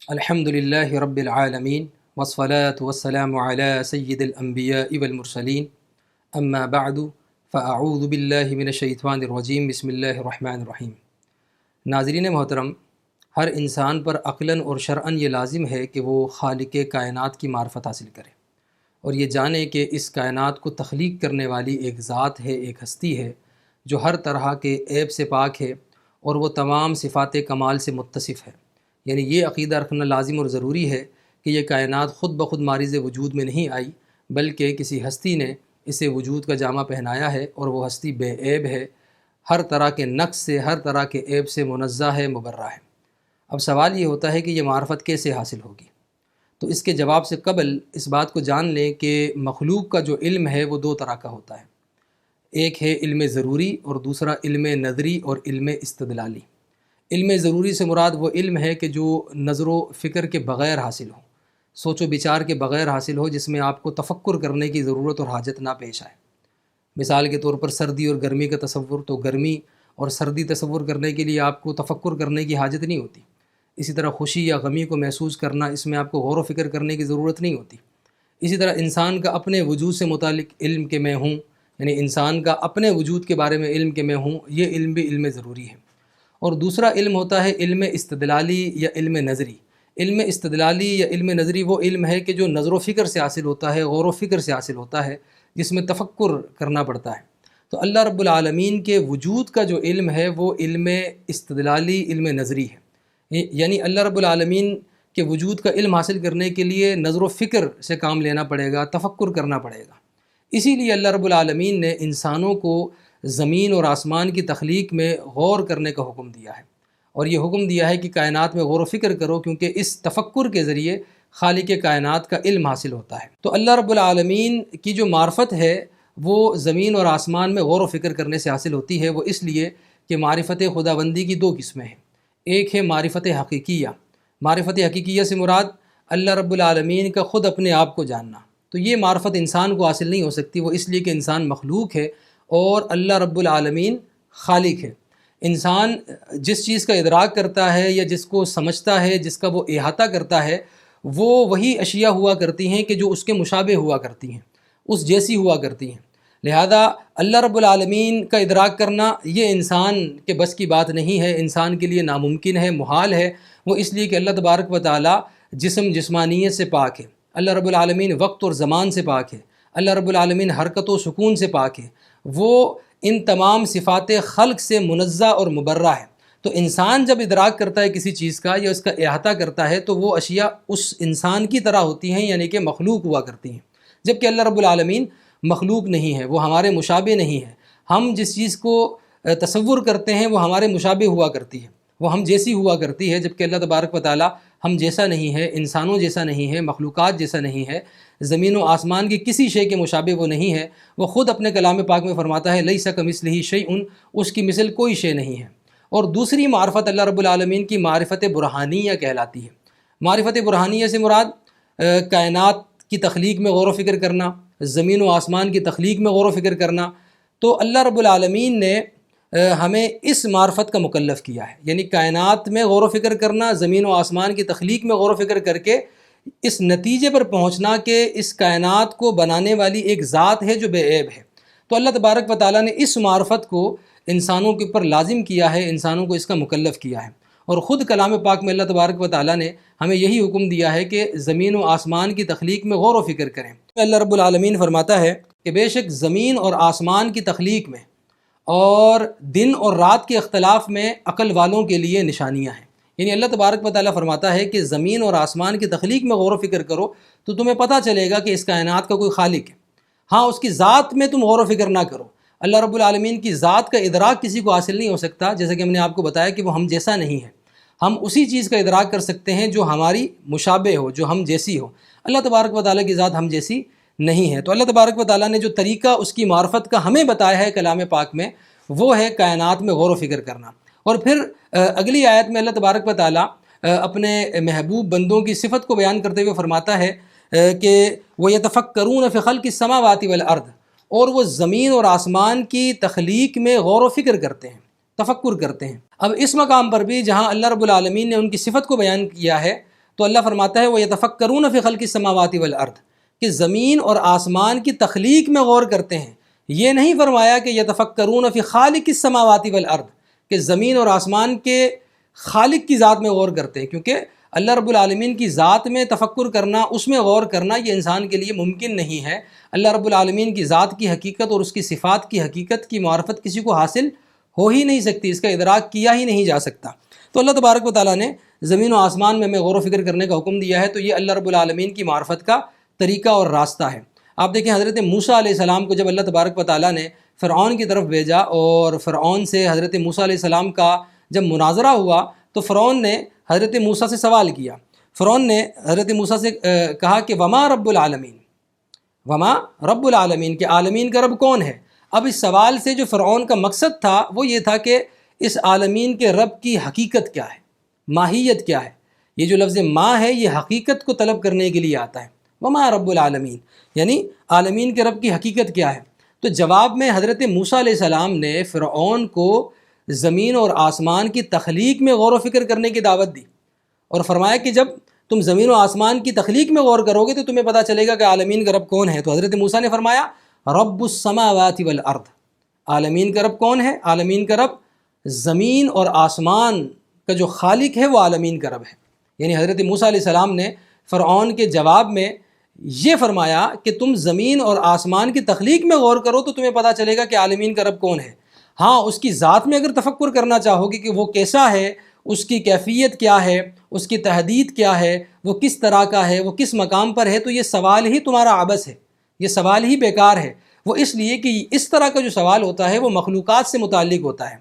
الحمد للہ رب العالمین والصلاة والسلام علی سید الانبیاء والمرسلین اما بعد فاعوذ باللہ من الشیطان الرجیم بسم اللہ الرحمن الرحیم۔ ناظرین محترم، ہر انسان پر عقلاً اور شرعاً یہ لازم ہے کہ وہ خالق کائنات کی معرفت حاصل کرے اور یہ جانے کہ اس کائنات کو تخلیق کرنے والی ایک ذات ہے، ایک ہستی ہے جو ہر طرح کے عیب سے پاک ہے اور وہ تمام صفات کمال سے متصف ہے۔ یعنی یہ عقیدہ رکھنا لازم اور ضروری ہے کہ یہ کائنات خود بخود مارز وجود میں نہیں آئی، بلکہ کسی ہستی نے اسے وجود کا جامہ پہنایا ہے اور وہ ہستی بے عیب ہے، ہر طرح کے نقص سے، ہر طرح کے عیب سے منزہ ہے، مبرہ ہے۔ اب سوال یہ ہوتا ہے کہ یہ معرفت کیسے حاصل ہوگی؟ تو اس کے جواب سے قبل اس بات کو جان لیں کہ مخلوق کا جو علم ہے وہ دو طرح کا ہوتا ہے، ایک ہے علم ضروری اور دوسرا علم نظری اور علم استدلالی۔ علم ضروری سے مراد وہ علم ہے کہ جو نظر و فکر کے بغیر حاصل ہو، سوچ و بچار کے بغیر حاصل ہو، جس میں آپ کو تفکر کرنے کی ضرورت اور حاجت نہ پیش آئے۔ مثال کے طور پر سردی اور گرمی کا تصور، تو گرمی اور سردی تصور کرنے کے لیے آپ کو تفکر کرنے کی حاجت نہیں ہوتی۔ اسی طرح خوشی یا غمی کو محسوس کرنا، اس میں آپ کو غور و فکر کرنے کی ضرورت نہیں ہوتی۔ اسی طرح انسان کا اپنے وجود سے متعلق علم کہ میں ہوں، یعنی انسان کا اپنے وجود کے بارے میں علم کہ میں ہوں، یہ علم بھی علم ضروری ہے۔ اور دوسرا علم ہوتا ہے علم استدلالی یا علم نظری۔ علم استدلالی یا علم نظری وہ علم ہے کہ جو نظر و فکر سے حاصل ہوتا ہے، غور و فکر سے حاصل ہوتا ہے، جس میں تفکر کرنا پڑتا ہے۔ تو اللہ رب العالمین کے وجود کا جو علم ہے وہ علم استدلالی، علم نظری ہے۔ یعنی اللہ رب العالمین کے وجود کا علم حاصل کرنے کے لیے نظر و فکر سے کام لینا پڑے گا، تفکر کرنا پڑے گا۔ اسی لیے اللہ رب العالمین نے انسانوں کو زمین اور آسمان کی تخلیق میں غور کرنے کا حکم دیا ہے، اور یہ حکم دیا ہے کہ کائنات میں غور و فکر کرو، کیونکہ اس تفکر کے ذریعے خالق کائنات کا علم حاصل ہوتا ہے۔ تو اللہ رب العالمین کی جو معرفت ہے وہ زمین اور آسمان میں غور و فکر کرنے سے حاصل ہوتی ہے۔ وہ اس لیے کہ معرفت خداوندی کی دو قسمیں ہیں، ایک ہے معرفت حقیقیہ۔ معرفت حقیقیہ سے مراد اللہ رب العالمین کا خود اپنے آپ کو جاننا۔ تو یہ معرفت انسان کو حاصل نہیں ہو سکتی، وہ اس لیے کہ انسان مخلوق ہے اور اللہ رب العالمین خالق ہے۔ انسان جس چیز کا ادراک کرتا ہے یا جس کو سمجھتا ہے، جس کا وہ احاطہ کرتا ہے، وہ وہی اشیاء ہوا کرتی ہیں کہ جو اس کے مشابہ ہوا کرتی ہیں، اس جیسی ہوا کرتی ہیں۔ لہذا اللہ رب العالمین کا ادراک کرنا یہ انسان کے بس کی بات نہیں ہے، انسان کے لیے ناممکن ہے، محال ہے۔ وہ اس لیے کہ اللہ تبارک و تعالی جسمانیت سے پاک ہے، اللہ رب العالمین وقت اور زمان سے پاک ہے، اللہ رب العالمین حرکت و سکون سے پاک ہے، وہ ان تمام صفات خلق سے منزہ اور مبرہ ہے۔ تو انسان جب ادراک کرتا ہے کسی چیز کا یا اس کا احاطہ کرتا ہے تو وہ اشیاء اس انسان کی طرح ہوتی ہیں، یعنی کہ مخلوق ہوا کرتی ہیں، جبکہ اللہ رب العالمین مخلوق نہیں ہے، وہ ہمارے مشابہ نہیں ہے۔ ہم جس چیز کو تصور کرتے ہیں وہ ہمارے مشابہ ہوا کرتی ہے، وہ ہم جیسی ہوا کرتی ہے، جبکہ اللہ تبارک و تعالی ہم جیسا نہیں ہے، انسانوں جیسا نہیں ہے، مخلوقات جیسا نہیں ہے، زمین و آسمان کی کسی شے کے مشابہ وہ نہیں ہے۔ وہ خود اپنے کلام پاک میں فرماتا ہے لیس کمثلہ شیء، اس کی مثل کوئی شے نہیں ہے۔ اور دوسری معرفت اللہ رب العالمین کی معرفت برہانیہ کہلاتی ہے۔ معرفت برہانیہ سے مراد کائنات کی تخلیق میں غور و فکر کرنا، زمین و آسمان کی تخلیق میں غور و فکر کرنا۔ تو اللہ رب العالمین نے ہمیں اس معرفت کا مکلف کیا ہے، یعنی کائنات میں غور و فکر کرنا، زمین و آسمان کی تخلیق میں غور و فکر کر کے اس نتیجے پر پہنچنا کہ اس کائنات کو بنانے والی ایک ذات ہے جو بے عیب ہے۔ تو اللہ تبارک و تعالیٰ نے اس معرفت کو انسانوں کے اوپر لازم کیا ہے، انسانوں کو اس کا مکلف کیا ہے، اور خود کلام پاک میں اللہ تبارک و تعالیٰ نے ہمیں یہی حکم دیا ہے کہ زمین و آسمان کی تخلیق میں غور و فکر کریں۔ اللہ رب العالمین فرماتا ہے کہ بے شک زمین اور آسمان کی تخلیق میں اور دن اور رات کے اختلاف میں عقل والوں کے لیے نشانیاں ہیں۔ یعنی اللہ تبارک و تعالیٰ فرماتا ہے کہ زمین اور آسمان کی تخلیق میں غور و فکر کرو تو تمہیں پتہ چلے گا کہ اس کائنات کا کوئی خالق ہے۔ ہاں، اس کی ذات میں تم غور و فکر نہ کرو۔ اللہ رب العالمین کی ذات کا ادراک کسی کو حاصل نہیں ہو سکتا، جیسا کہ ہم نے آپ کو بتایا کہ وہ ہم جیسا نہیں ہے۔ ہم اسی چیز کا ادراک کر سکتے ہیں جو ہماری مشابہ ہو، جو ہم جیسی ہو۔ اللہ تبارک و تعالیٰ کی ذات ہم جیسی نہیں ہے۔ تو اللہ تبارک و تعالیٰ نے جو طریقہ اس کی معرفت کا ہمیں بتایا ہے کلام پاک میں، وہ ہے کائنات میں غور و فکر کرنا۔ اور پھر اگلی آیت میں اللہ تبارک و تعالیٰ اپنے محبوب بندوں کی صفت کو بیان کرتے ہوئے فرماتا ہے کہ وَيَتَفَكَّرُونَ فِي خَلْقِ السَّمَاوَاتِ وَالْأَرْضِ، اور وہ زمین اور آسمان کی تخلیق میں غور و فکر کرتے ہیں، تفکر کرتے ہیں۔ اب اس مقام پر بھی جہاں اللہ رب العالمین نے ان کی صفت کو بیان کیا ہے تو اللہ فرماتا ہے وَيَتَفَكَّرُونَ فِي خَلْقِ السَّمَاوَاتِ وَالْأَرْضِ کہ زمین اور آسمان کی تخلیق میں غور کرتے ہیں۔ یہ نہیں فرمایا کہ یتفکرون فی خالق السماوات والارض کہ زمین اور آسمان کے خالق کی ذات میں غور کرتے ہیں، کیونکہ اللہ رب العالمین کی ذات میں تفکر کرنا، اس میں غور کرنا یہ انسان کے لیے ممکن نہیں ہے۔ اللہ رب العالمین کی ذات کی حقیقت اور اس کی صفات کی حقیقت کی معرفت کسی کو حاصل ہو ہی نہیں سکتی، اس کا ادراک کیا ہی نہیں جا سکتا۔ تو اللہ تبارک و تعالیٰ نے زمین و آسمان میں ہمیں غور و فکر کرنے کا حکم دیا ہے، تو یہ اللہ رب العالمین کی معرفت کا طریقہ اور راستہ ہے۔ آپ دیکھیں حضرت موسیٰ علیہ السلام کو جب اللہ تبارک و تعالیٰ نے فرعون کی طرف بھیجا اور فرعون سے حضرت موسیٰ علیہ السلام کا جب مناظرہ ہوا تو فرعون نے حضرت موسیٰ سے سوال کیا۔ فرعون نے حضرت موسیٰ سے کہا کہ وما رب العالمین، وما رب العالمین کہ عالمین کا رب کون ہے؟ اب اس سوال سے جو فرعون کا مقصد تھا وہ یہ تھا کہ اس عالمین کے رب کی حقیقت کیا ہے، ماہیت کیا ہے۔ یہ جو لفظ ما ہے یہ حقیقت کو طلب کرنے کے لیے آتا ہے، وما رب العالمین یعنی عالمین کے رب کی حقیقت کیا ہے۔ تو جواب میں حضرت موسیٰ علیہ السلام نے فرعون کو زمین اور آسمان کی تخلیق میں غور و فکر کرنے کی دعوت دی اور فرمایا کہ جب تم زمین و آسمان کی تخلیق میں غور کرو گے تو تمہیں پتہ چلے گا کہ عالمین کا رب کون ہے۔ تو حضرت موسیٰ نے فرمایا رب السماوات والارض، عالمین کا رب کون ہے؟ عالمین کا رب زمین اور آسمان کا جو خالق ہے وہ عالمین کا رب ہے۔ یعنی حضرت موسیٰ علیہ السلام نے فرعون کے جواب میں یہ فرمایا کہ تم زمین اور آسمان کی تخلیق میں غور کرو تو تمہیں پتہ چلے گا کہ عالمین کا رب کون ہے۔ ہاں اس کی ذات میں اگر تفکر کرنا چاہو گے کہ وہ کیسا ہے، اس کی کیفیت کیا ہے، اس کی تحدید کیا ہے، وہ کس طرح کا ہے، وہ کس مقام پر ہے، تو یہ سوال ہی تمہارا عبث ہے، یہ سوال ہی بیکار ہے۔ وہ اس لیے کہ اس طرح کا جو سوال ہوتا ہے وہ مخلوقات سے متعلق ہوتا ہے،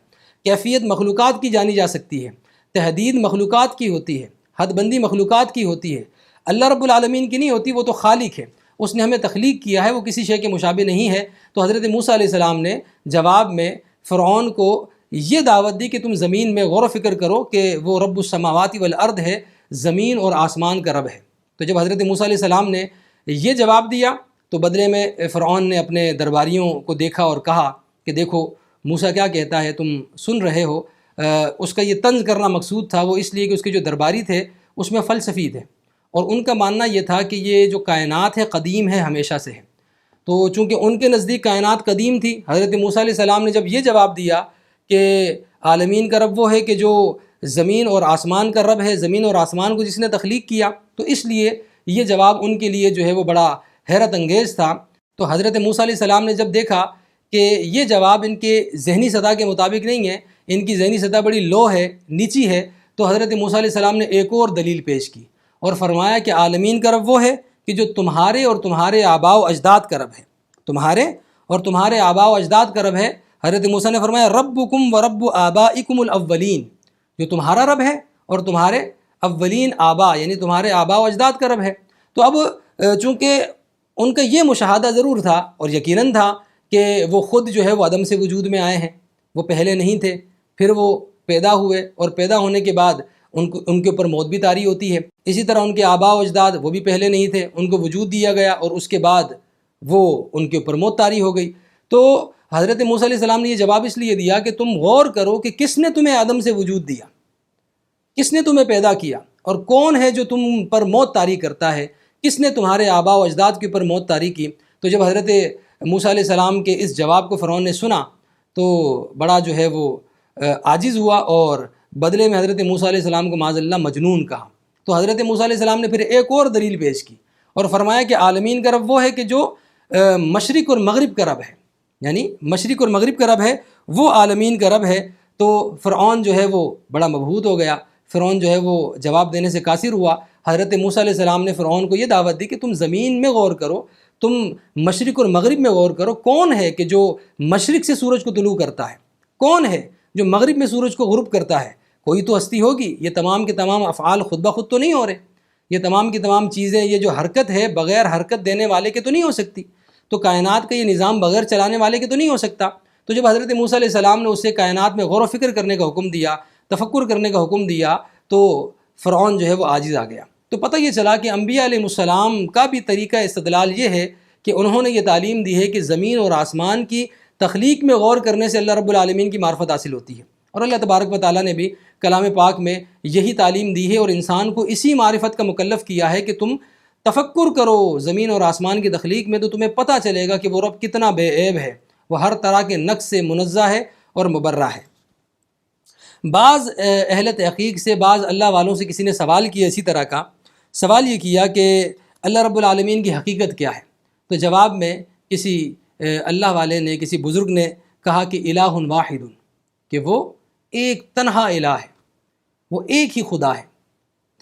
کیفیت مخلوقات کی جانی جا سکتی ہے، تحدید مخلوقات کی ہوتی ہے، حد بندی مخلوقات کی ہوتی ہے، اللہ رب العالمین کی نہیں ہوتی۔ وہ تو خالق ہے، اس نے ہمیں تخلیق کیا ہے، وہ کسی شے کے مشابہ نہیں ہے۔ تو حضرت موسیٰ علیہ السلام نے جواب میں فرعون کو یہ دعوت دی کہ تم زمین میں غور و فکر کرو کہ وہ رب السماوات والارض ہے، زمین اور آسمان کا رب ہے۔ تو جب حضرت موسیٰ علیہ السلام نے یہ جواب دیا تو بدلے میں فرعون نے اپنے درباریوں کو دیکھا اور کہا کہ دیکھو موسیٰ کیا کہتا ہے، تم سن رہے ہو۔ اس کا یہ طنز کرنا مقصود تھا، وہ اس لیے کہ اس کے جو درباری تھے اس میں فلسفی تھے اور ان کا ماننا یہ تھا کہ یہ جو کائنات ہے قدیم ہے، ہمیشہ سے ہے۔ تو چونکہ ان کے نزدیک کائنات قدیم تھی، حضرت موسیٰ علیہ السلام نے جب یہ جواب دیا کہ عالمین کا رب وہ ہے کہ جو زمین اور آسمان کا رب ہے، زمین اور آسمان کو جس نے تخلیق کیا، تو اس لیے یہ جواب ان کے لیے جو ہے وہ بڑا حیرت انگیز تھا۔ تو حضرت موسیٰ علیہ السلام نے جب دیکھا کہ یہ جواب ان کے ذہنی سطح کے مطابق نہیں ہے، ان کی ذہنی سطح بڑی لو ہے، نیچی ہے، تو حضرت موسیٰ علیہ السلام نے ایک اور دلیل پیش کی اور فرمایا کہ عالمین کا رب وہ ہے کہ جو تمہارے اور تمہارے آباء و اجداد کا رب ہے، تمہارے اور تمہارے آباء و اجداد کا رب ہے۔ حضرت موسیٰ نے فرمایا ربکم و رب آبائکم الاولین، جو تمہارا رب ہے اور تمہارے اولین آباء یعنی تمہارے آباء و اجداد کا رب ہے۔ تو اب چونکہ ان کا یہ مشاہدہ ضرور تھا اور یقیناً تھا کہ وہ خود جو ہے وہ عدم سے وجود میں آئے ہیں، وہ پہلے نہیں تھے، پھر وہ پیدا ہوئے اور پیدا ہونے کے بعد ان کے اوپر موت بھی طاری ہوتی ہے۔ اسی طرح ان کے آباء و اجداد وہ بھی پہلے نہیں تھے، ان کو وجود دیا گیا اور اس کے بعد وہ ان کے اوپر موت طاری ہو گئی۔ تو حضرت موسیٰ علیہ السلام نے یہ جواب اس لیے دیا کہ تم غور کرو کہ کس نے تمہیں آدم سے وجود دیا، کس نے تمہیں پیدا کیا اور کون ہے جو تم پر موت طاری کرتا ہے، کس نے تمہارے آباء و اجداد کے اوپر موت طاری کی۔ تو جب حضرت موسیٰ علیہ السلام کے اس جواب کو فرعون نے سنا تو بڑا جو ہے وہ عاجز ہوا اور بدلے میں حضرت موسیٰ علیہ السلام کو معاذ اللہ مجنون کہا۔ تو حضرت موسیٰ علیہ السلام نے پھر ایک اور دلیل پیش کی اور فرمایا کہ عالمین کا رب وہ ہے کہ جو مشرق اور مغرب کا رب ہے، یعنی مشرق اور مغرب کا رب ہے، وہ عالمین کا رب ہے۔ تو فرعون جو ہے وہ بڑا مبہوت ہو گیا، فرعون جو ہے وہ جواب دینے سے قاصر ہوا۔ حضرت موسیٰ علیہ السلام نے فرعون کو یہ دعوت دی کہ تم زمین میں غور کرو، تم مشرق اور مغرب میں غور کرو، کون ہے کہ جو مشرق سے سورج کو طلوع کرتا ہے، کون ہے جو مغرب میں سورج کو غروب کرتا ہے، کوئی تو ہستی ہوگی۔ یہ تمام کے تمام افعال خود بخود تو نہیں ہو رہے، یہ تمام کی تمام چیزیں، یہ جو حرکت ہے بغیر حرکت دینے والے کے تو نہیں ہو سکتی، تو کائنات کا یہ نظام بغیر چلانے والے کے تو نہیں ہو سکتا۔ تو جب حضرت موسیٰ علیہ السلام نے اسے کائنات میں غور و فکر کرنے کا حکم دیا، تفکر کرنے کا حکم دیا، تو فرعون جو ہے وہ عاجز آ گیا۔ تو پتہ یہ چلا کہ انبیاء علیہ السلام کا بھی طریقہ استدلال یہ ہے کہ انہوں نے یہ تعلیم دی ہے کہ زمین اور آسمان کی تخلیق میں غور کرنے سے اللہ رب العالمین کی معرفت حاصل ہوتی ہے، اور اللہ تبارک و تعالیٰ نے بھی کلام پاک میں یہی تعلیم دی ہے اور انسان کو اسی معرفت کا مکلف کیا ہے کہ تم تفکر کرو زمین اور آسمان کی تخلیق میں، تو تمہیں پتہ چلے گا کہ وہ رب کتنا بے عیب ہے، وہ ہر طرح کے نقص سے منزہ ہے اور مبرہ ہے۔ بعض اہل تحقیق سے، بعض اللہ والوں سے کسی نے سوال کیا اسی طرح کا سوال، یہ کیا کہ اللہ رب العالمین کی حقیقت کیا ہے؟ تو جواب میں کسی اللہ والے نے، کسی بزرگ نے کہا کہ الہ واحد، کہ وہ ایک تنہا الہ ہے، وہ ایک ہی خدا ہے۔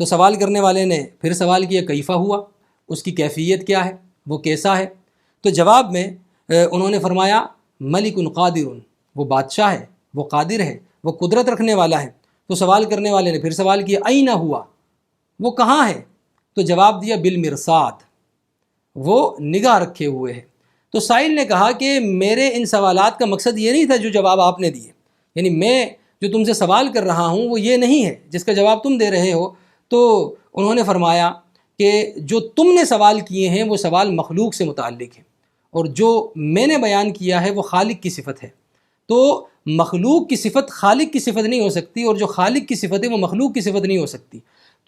تو سوال کرنے والے نے پھر سوال کیا کیفا ہوا، اس کی کیفیت کیا ہے، وہ کیسا ہے؟ تو جواب میں انہوں نے فرمایا ملک قادر، وہ بادشاہ ہے، وہ قادر ہے، وہ قدرت رکھنے والا ہے۔ تو سوال کرنے والے نے پھر سوال کیا اینہ ہوا، وہ کہاں ہے؟ تو جواب دیا بالمرصاد، وہ نگاہ رکھے ہوئے ہے۔ تو سائل نے کہا کہ میرے ان سوالات کا مقصد یہ نہیں تھا جو جواب آپ نے دیے، یعنی میں جو تم سے سوال کر رہا ہوں وہ یہ نہیں ہے جس کا جواب تم دے رہے ہو۔ تو انہوں نے فرمایا کہ جو تم نے سوال کیے ہیں وہ سوال مخلوق سے متعلق ہیں، اور جو میں نے بیان کیا ہے وہ خالق کی صفت ہے۔ تو مخلوق کی صفت خالق کی صفت نہیں ہو سکتی، اور جو خالق کی صفت ہے وہ مخلوق کی صفت نہیں ہو سکتی۔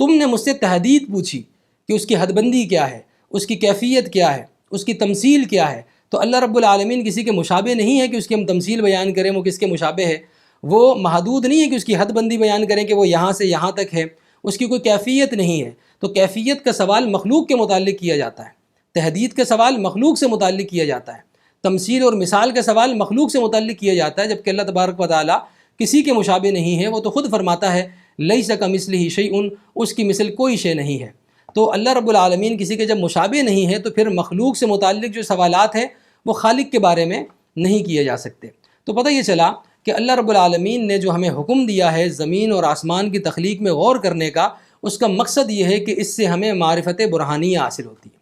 تم نے مجھ سے تحدید پوچھی کہ اس کی حد بندی کیا ہے، اس کی کیفیت کیا ہے، اس کی تمثیل کیا ہے۔ تو اللہ رب العالمین کسی کے مشابہ نہیں ہے کہ اس کی ہم تمثیل بیان کریں وہ کس کے مشابہ ہے، وہ محدود نہیں ہے کہ اس کی حد بندی بیان کریں کہ وہ یہاں سے یہاں تک ہے، اس کی کوئی کیفیت نہیں ہے۔ تو کیفیت کا سوال مخلوق کے متعلق کیا جاتا ہے، تحدید کا سوال مخلوق سے متعلق کیا جاتا ہے، تمثیل اور مثال کا سوال مخلوق سے متعلق کیا جاتا ہے، جبکہ اللہ تبارک و تعالیٰ کسی کے مشابہ نہیں ہے۔ وہ تو خود فرماتا ہے لیس کمثلہ شیء، اس کی مثل کوئی شے نہیں ہے۔ تو اللہ رب العالمین کسی کے جب مشابہ نہیں ہے تو پھر مخلوق سے متعلق جو سوالات ہیں وہ خالق کے بارے میں نہیں کیے جا سکتے۔ تو پتہ یہ چلا کہ اللہ رب العالمین نے جو ہمیں حکم دیا ہے زمین اور آسمان کی تخلیق میں غور کرنے کا، اس کا مقصد یہ ہے کہ اس سے ہمیں معرفت برہانیہ حاصل ہوتی ہے،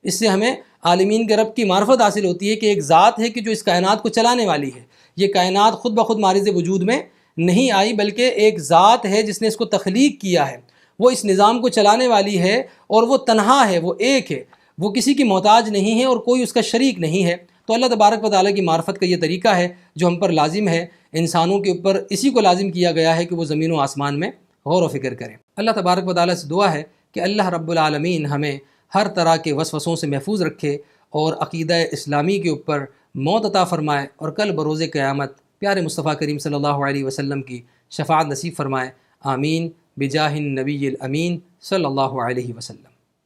اس سے ہمیں عالمین کے رب کی معرفت حاصل ہوتی ہے کہ ایک ذات ہے کہ جو اس کائنات کو چلانے والی ہے۔ یہ کائنات خود بخود معرض وجود میں نہیں آئی، بلکہ ایک ذات ہے جس نے اس کو تخلیق کیا ہے، وہ اس نظام کو چلانے والی ہے، اور وہ تنہا ہے، وہ ایک ہے، وہ کسی کی محتاج نہیں ہے اور کوئی اس کا شریک نہیں ہے۔ تو اللہ تبارک و تعالیٰ کی معرفت کا یہ طریقہ ہے جو ہم پر لازم ہے، انسانوں کے اوپر اسی کو لازم کیا گیا ہے کہ وہ زمین و آسمان میں غور و فکر کریں۔ اللہ تبارک و تعالیٰ سے دعا ہے کہ اللہ رب العالمین ہمیں ہر طرح کے وسوسوں سے محفوظ رکھے اور عقیدہ اسلامی کے اوپر موت عطا فرمائے، اور کل بروز قیامت پیارے مصطفیٰ کریم صلی اللہ علیہ وسلم کی شفاعت نصیب فرمائے۔ آمین بجاہ النبی الامین صلی اللہ علیہ وسلم۔